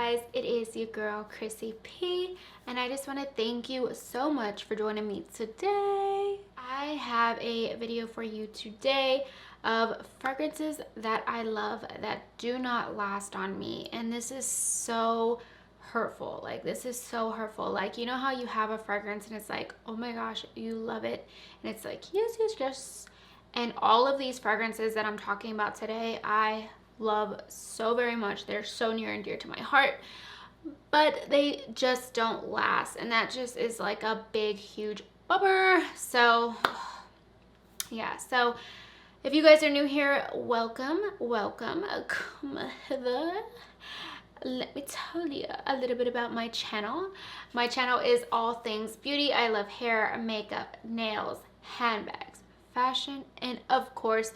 guys, it is your girl Chrissy P, and I just want to thank you so much for joining me today. I have a video for you today of fragrances that I love that do not last on me, and this is so hurtful. Like, this is so hurtful. Like, you know how you have a fragrance and it's like, oh my gosh, you love it, and it's like, yes. And all of these fragrances that I'm talking about today, I love so very much. They're so near and dear to my heart, but they just don't last, and that just is like a big huge bummer. So yeah, so if you guys are new here, welcome. Come hither. Let me tell you a little bit about my channel. My channel is all things beauty. I love hair, makeup, nails, handbags, fashion, and of course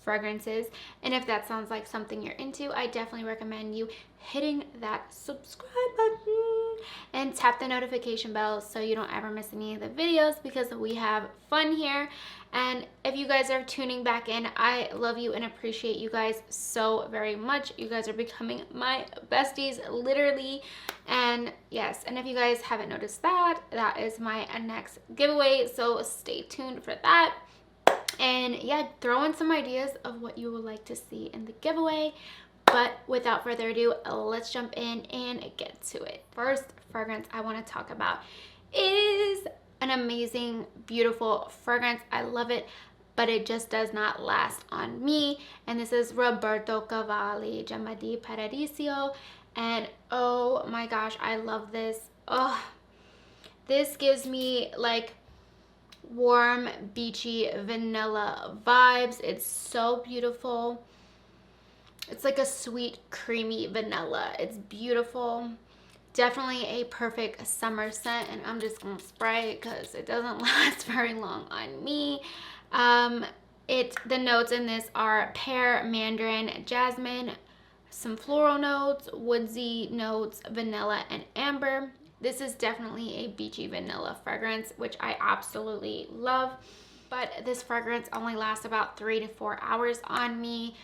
fragrances. And if that sounds like something you're into, I definitely recommend you hitting that subscribe button and tap the notification bell so you don't ever miss any of the videos, because we have fun here. And if you guys are tuning back in, I love you and appreciate you guys so very much. You guys are becoming my besties, literally. And yes, and if you guys haven't noticed that, that is my next giveaway, so stay tuned for that. And yeah, throw in some ideas of what you would like to see in the giveaway. But without further ado, let's jump in and get to it. First fragrance I want to talk about is an amazing, beautiful fragrance. I love it, but it just does not last on me. And this is Roberto Cavalli Gemma di Paradiso. And oh my gosh, I love this. Oh, this gives me like warm, beachy, vanilla vibes. It's so beautiful. It's like a sweet, creamy vanilla. It's beautiful. Definitely a perfect summer scent, and I'm just gonna spray it because it doesn't last very long on me. The notes in this are pear, mandarin, jasmine, some floral notes, woodsy notes, vanilla, and amber. This is definitely a beachy vanilla fragrance, which I absolutely love. But this fragrance only lasts about 3 to 4 hours on me.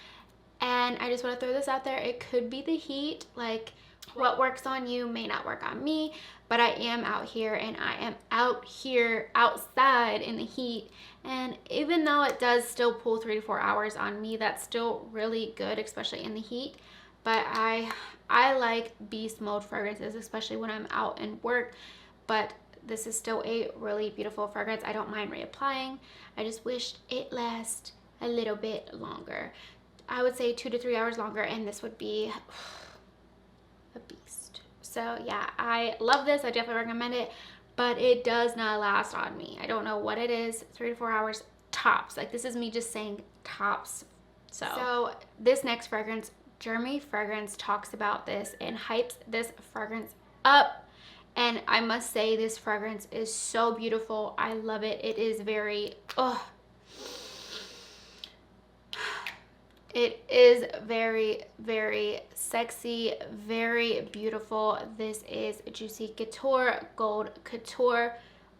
And I just want to throw this out there. It could be the heat. Like, what works on you may not work on me. But I am out here, and I am out here outside in the heat. And even though it does still pull 3 to 4 hours on me, that's still really good, especially in the heat. But I like beast mode fragrances, especially when I'm out and work. But this is still a really beautiful fragrance. I don't mind reapplying. I just wished it lasts a little bit longer. I would say 2 to 3 hours longer, and this would be a beast. So yeah, I love this. I definitely recommend it, but it does not last on me. I don't know what it is. 3 to 4 hours tops. Like, this is me just saying tops. So this next fragrance, Jeremy Fragrance, talks about this and hypes this fragrance up. And I must say, this fragrance is so beautiful. I love it. It is very, it is very, very sexy, very beautiful. This is Juicy Couture Gold Couture.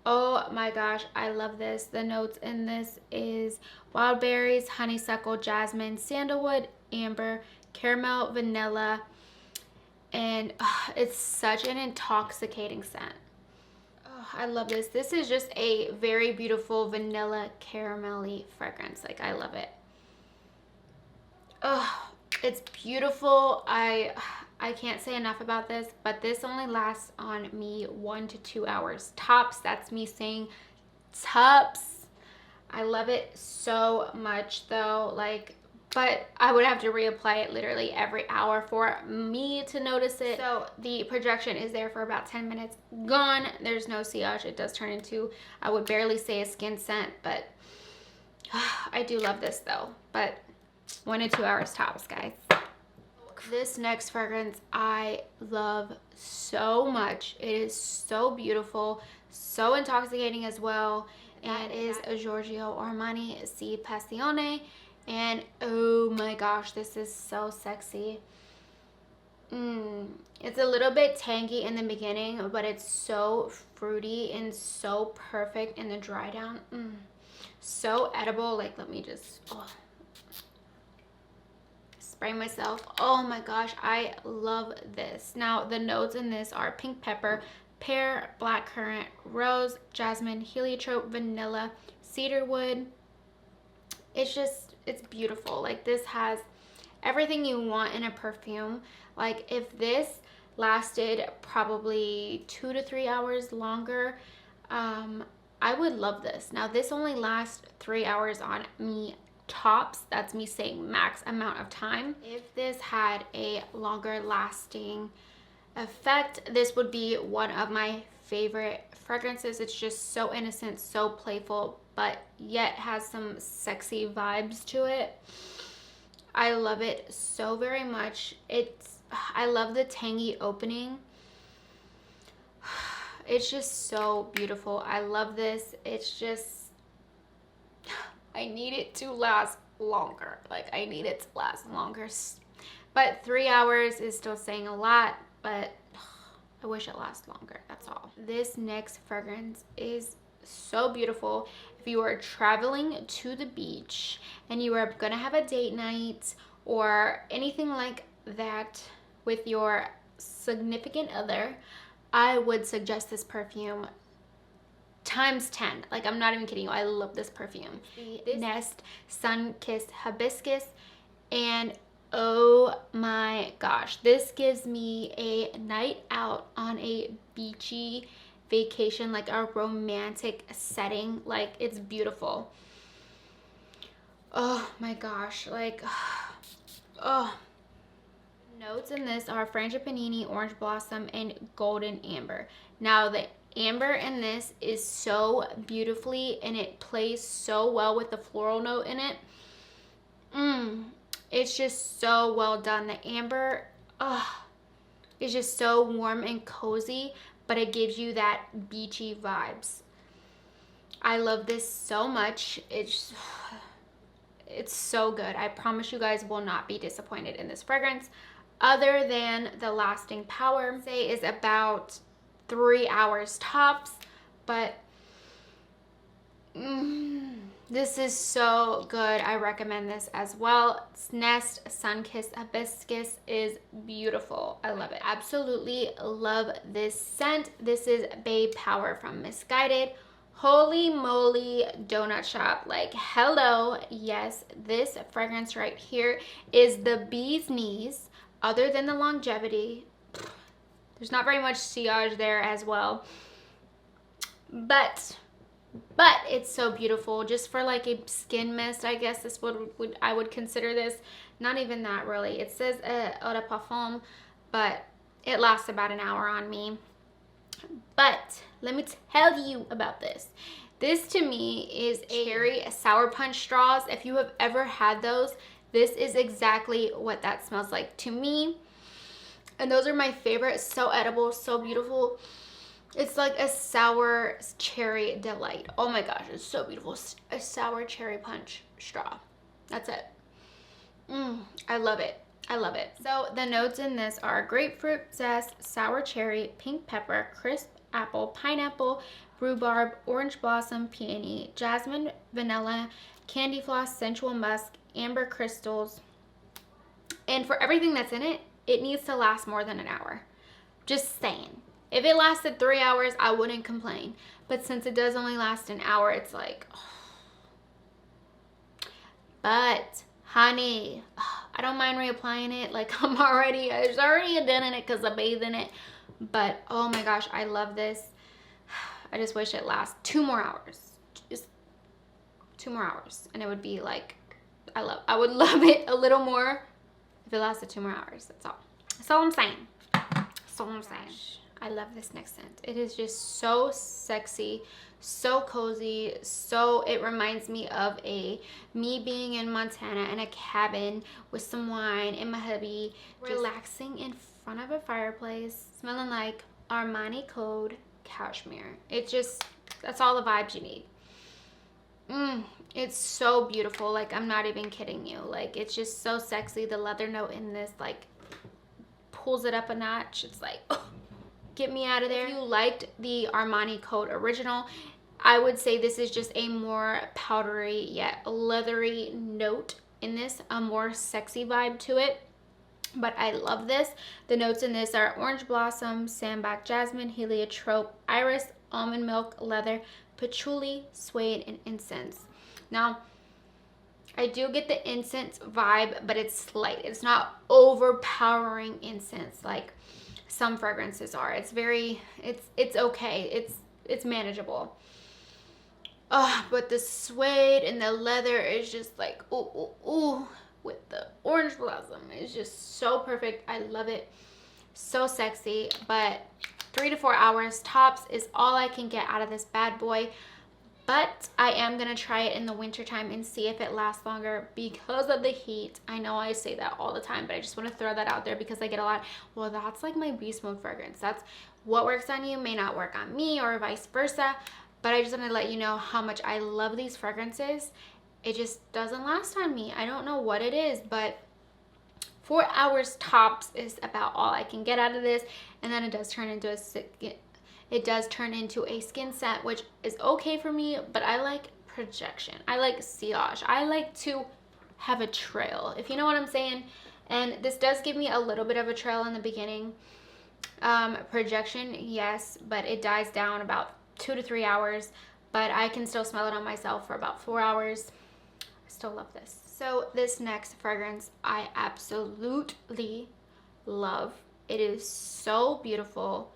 Oh my gosh, I love this. The notes in this is wild berries, honeysuckle, jasmine, sandalwood, amber, caramel, vanilla, and it's such an intoxicating scent. Oh, I love this. This is just a very beautiful vanilla caramelly fragrance. Like, I love it. Oh, it's beautiful. I can't say enough about this, but this only lasts on me 1 to 2 hours tops. That's me saying tops. I love it so much though, like, but I would have to reapply it literally every hour for me to notice it. So the projection is there for about 10 minutes, gone. There's no sillage. It does turn into, I would barely say a skin scent, but I do love this though. But 1 to 2 hours tops, guys. This next fragrance I love so much. It is so beautiful, so intoxicating as well. And it is a Giorgio Armani Si Passione. And oh my gosh, this is so sexy. It's a little bit tangy in the beginning, but it's so fruity and so perfect in the dry down. So edible. Like, let me just spray myself. Oh my gosh, I love this. Now, the notes in this are pink pepper, pear, blackcurrant, rose, jasmine, heliotrope, vanilla, cedarwood. It's just, it's beautiful. Like, this has everything you want in a perfume. Like, if this lasted probably 2 to 3 hours longer, I would love this. Now, this only lasts 3 hours on me tops. That's me saying max amount of time. If this had a longer lasting effect, this would be one of my favorite fragrances. It's just so innocent, so playful, but yet has some sexy vibes to it. I love it so very much. I love the tangy opening. It's just so beautiful. I love this. It's just, I need it to last longer. Like, I need it to last longer. But 3 hours is still saying a lot, but I wish it lasts longer. That's all. This next fragrance is so beautiful. If you are traveling to the beach and you are gonna have a date night or anything like that with your significant other, I would suggest this perfume times 10. Like, I'm not even kidding you. I love this perfume. This Nest Sun Kissed Hibiscus, and oh my gosh, this gives me a night out on a beachy vacation, like a romantic setting. Like, it's beautiful. Oh my gosh, like, oh. Notes in this are frangipani, orange blossom, and golden amber. Now, the amber in this is so beautifully, and it plays so well with the floral note in it. It's just so well done. The amber is just so warm and cozy, but it gives you that beachy vibes. I love this so much. It's so good. I promise you guys will not be disappointed in this fragrance. Other than the lasting power, say is about 3 hours tops, but this is so good. I recommend this as well. Nest Sun Kissed Hibiscus is beautiful. I love it. Absolutely love this scent. This is Babe Power from Missguided. Holy moly, donut shop. Like, hello. Yes, this fragrance right here is the bee's knees. Other than the longevity, there's not very much sillage there as well, but it's so beautiful. Just for like a skin mist, I guess this I would consider this. Not even that, really. It says eau de parfum, but it lasts about an hour on me. But let me tell you about this. This to me is a cherry sour punch straws. If you have ever had those, this is exactly what that smells like to me. And those are my favorite. So edible, so beautiful. It's like a sour cherry delight. Oh my gosh, it's so beautiful. A sour cherry punch straw. That's it. I love it. I love it. So the notes in this are grapefruit zest, sour cherry, pink pepper, crisp apple, pineapple, rhubarb, orange blossom, peony, jasmine, vanilla, candy floss, sensual musk, amber crystals. And for everything that's in it, it needs to last more than an hour. Just saying. If it lasted 3 hours, I wouldn't complain. But since it does only last an hour, it's like, but honey, I don't mind reapplying it. Like, there's already a dent in it because I bathe in it. But oh my gosh, I love this. I just wish it lasts 2 more hours. Just 2 more hours. And it would be like, I would love it a little more if it lasted 2 more hours. That's all. That's all I'm saying. That's all I'm saying. I love this next scent. It is just so sexy, so cozy, so it reminds me of me being in Montana in a cabin with some wine and my hubby, relaxing in front of a fireplace, smelling like Armani Code Cashmere. It just, that's all the vibes you need. It's so beautiful. Like, I'm not even kidding you. Like, it's just so sexy. The leather note in this, like, pulls it up a notch. It's like, oh, get me out of there. If you liked the Armani Code Original, I would say this is just a more powdery yet leathery note in this, a more sexy vibe to it. But I love this. The notes in this are orange blossom, sandbark jasmine, heliotrope, iris, almond milk, leather, patchouli, suede, and incense. Now, I do get the incense vibe, but it's slight. It's not overpowering incense like some fragrances are. It's very, it's okay. It's manageable. Oh, but the suede and the leather is just like, ooh, ooh, ooh, with the orange blossom. It's just so perfect. I love it. So sexy. But 3 to 4 hours tops is all I can get out of this bad boy. But I am going to try it in the wintertime and see if it lasts longer because of the heat. I know I say that all the time, but I just want to throw that out there because I get a lot, well, that's like my beast mode fragrance. That's what works on you may not work on me, or vice versa. But I just want to let you know how much I love these fragrances. It just doesn't last on me. I don't know what it is, but 4 hours tops is about all I can get out of this. And then it does turn into a skin scent, which is okay for me, but I like projection. I like sillage. I like to have a trail, if you know what I'm saying. And this does give me a little bit of a trail in the beginning. Projection, yes, but it dies down about 2 to 3 hours, but I can still smell it on myself for about 4 hours. I still love this. So this next fragrance I absolutely love. It is so beautiful,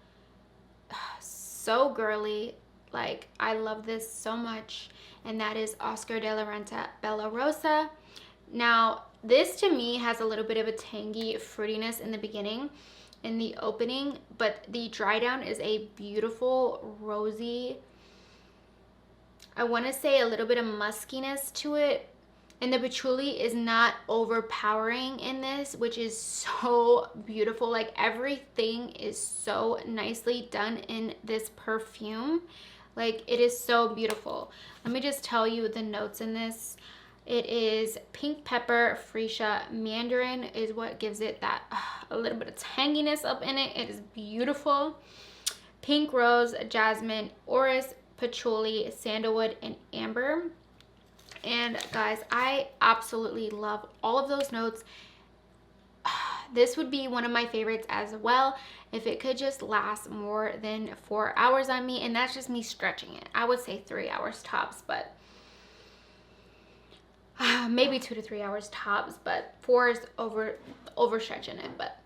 so girly. Like, I love this so much, and that is Oscar de la Renta Bella Rosa. Now, this to me has a little bit of a tangy fruitiness in the beginning, in the opening, but the dry down is a beautiful rosy, I want to say a little bit of muskiness to it. And the patchouli is not overpowering in this, which is so beautiful. Like, everything is so nicely done in this perfume. Like, it is so beautiful. Let me just tell you the notes in this. It is pink pepper, freesia, mandarin is what gives it that a little bit of tanginess up in it. It is beautiful. Pink rose, jasmine, orris, patchouli, sandalwood, and amber. And guys, I absolutely love all of those notes. This would be one of my favorites as well if it could just last more than 4 hours on me, and that's just me stretching it. I would say 3 hours tops, but maybe 2 to 3 hours tops, but 4 is overstretching it. But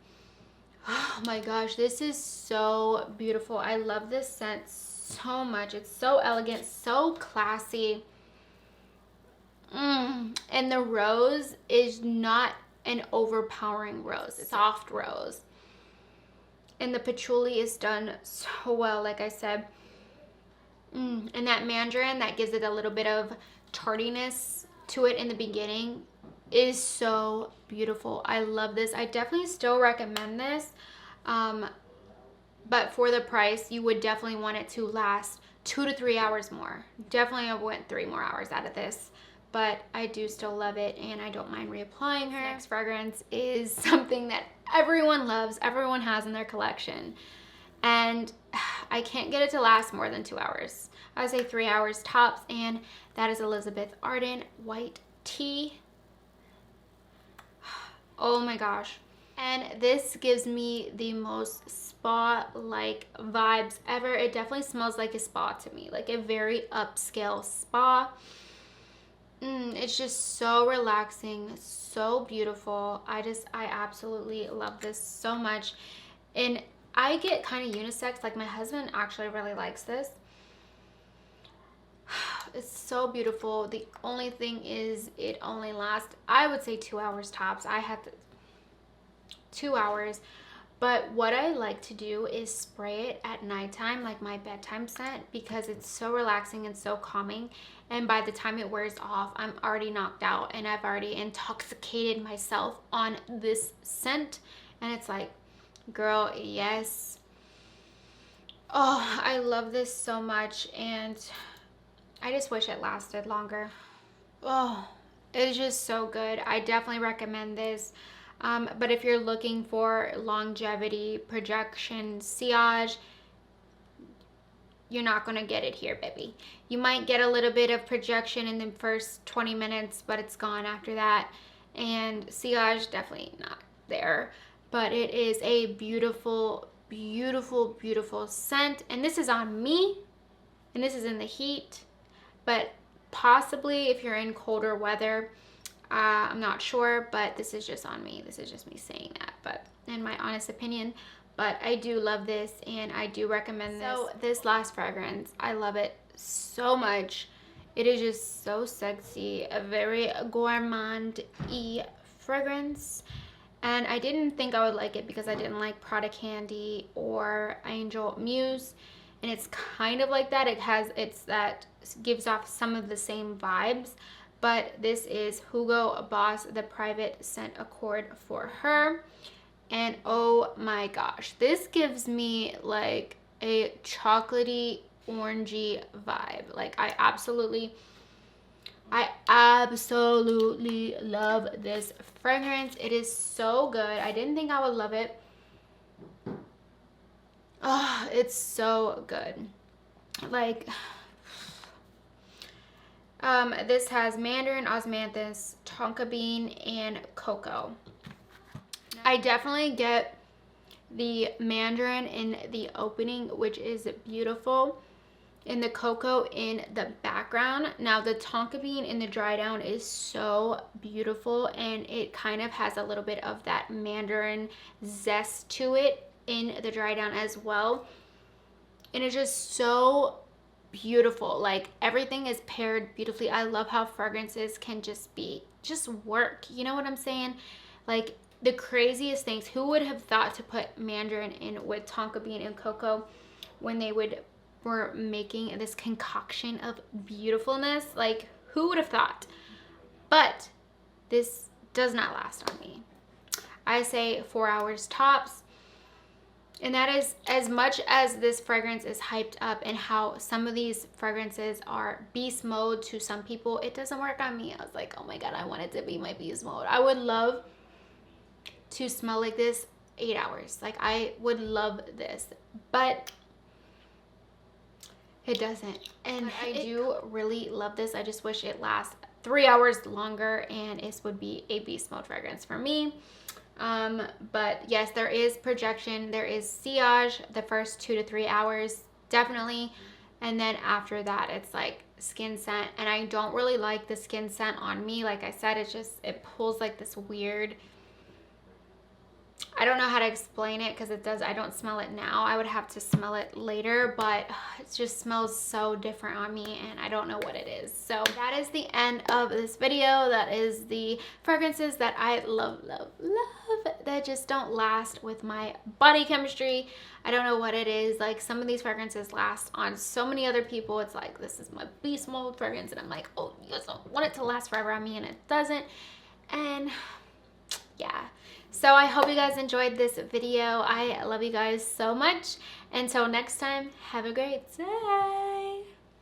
oh my gosh, this is so beautiful. I love this scent so much. It's so elegant, so classy. And the rose is not an overpowering rose. It's soft rose. And the patchouli is done so well, like I said. And that mandarin that gives it a little bit of tardiness to it in the beginning is so beautiful. I love this. I definitely still recommend this. But for the price, you would definitely want it to last 2 to 3 hours more. Definitely I went 3 more hours out of this. But I do still love it, and I don't mind reapplying her. Next fragrance is something that everyone loves, everyone has in their collection. And I can't get it to last more than 2 hours. I would say 3 hours tops, and that is Elizabeth Arden White Tea. Oh my gosh. And this gives me the most spa-like vibes ever. It definitely smells like a spa to me, like a very upscale spa. It's just so relaxing, so beautiful. I absolutely love this so much. And I get kind of unisex. Like, my husband actually really likes this. It's so beautiful. The only thing is it only lasts, I would say, 2 hours tops. I have 2 hours. But what I like to do is spray it at nighttime, like my bedtime scent, because it's so relaxing and so calming. And by the time it wears off, I'm already knocked out and I've already intoxicated myself on this scent. And it's like, girl, yes. Oh, I love this so much, and I just wish it lasted longer. Oh, it's just so good. I definitely recommend this. But if you're looking for longevity, projection, sillage, you're not gonna get it here, baby. You might get a little bit of projection in the first 20 minutes, but it's gone after that. And sillage, definitely not there. But it is a beautiful, beautiful, beautiful scent. And this is on me, and this is in the heat. But possibly if you're in colder weather, I'm not sure, but this is just on me. This is just me saying that, but in my honest opinion. But I do love this, and I do recommend this. So this last fragrance, I love it so much. It is just so sexy, a very gourmand-y fragrance. And I didn't think I would like it because I didn't like Prada Candy or Angel Muse. And it's kind of like that. It's that gives off some of the same vibes. But this is Hugo Boss, the Private Scent Accord for Her. And oh my gosh, this gives me like a chocolatey, orangey vibe. Like I absolutely love this fragrance. It is so good. I didn't think I would love it. Oh, it's so good. Like, this has mandarin, osmanthus, tonka bean, and cocoa. I definitely get the mandarin in the opening, which is beautiful, and the cocoa in the background. Now the tonka bean in the dry down is so beautiful, and it kind of has a little bit of that mandarin zest to it in the dry down as well. And it's just so beautiful. Like everything is paired beautifully. I love how fragrances can just work. You know what I'm saying? Like the craziest things. Who would have thought to put mandarin in with tonka bean and cocoa when they were making this concoction of beautifulness? Like who would have thought? But this does not last on me. I say 4 hours tops. And that is, as much as this fragrance is hyped up and how some of these fragrances are beast mode to some people, it doesn't work on me. I was like, oh my God, I want it to be my beast mode. I would love to smell like this 8 hours. Like I would love this, but it doesn't. And I do really love this. I just wish it lasts 3 hours longer, and it would be a beast mode fragrance for me. But yes, there is projection, there is sillage the first 2 to 3 hours, definitely. And then after that, it's like skin scent. And I don't really like the skin scent on me. Like I said, it pulls like this weird, I don't know how to explain it because I don't smell it now. I would have to smell it later, but it just smells so different on me, and I don't know what it is. So that is the end of this video. That is the fragrances that I love, love, love, that just don't last with my body chemistry. I don't know what it is. Like some of these fragrances last on so many other people. It's like, this is my beast mode fragrance, and I'm like, oh, you guys don't want it to last forever on me, and it doesn't. And yeah. So I hope you guys enjoyed this video. I love you guys so much. Until next time, have a great day.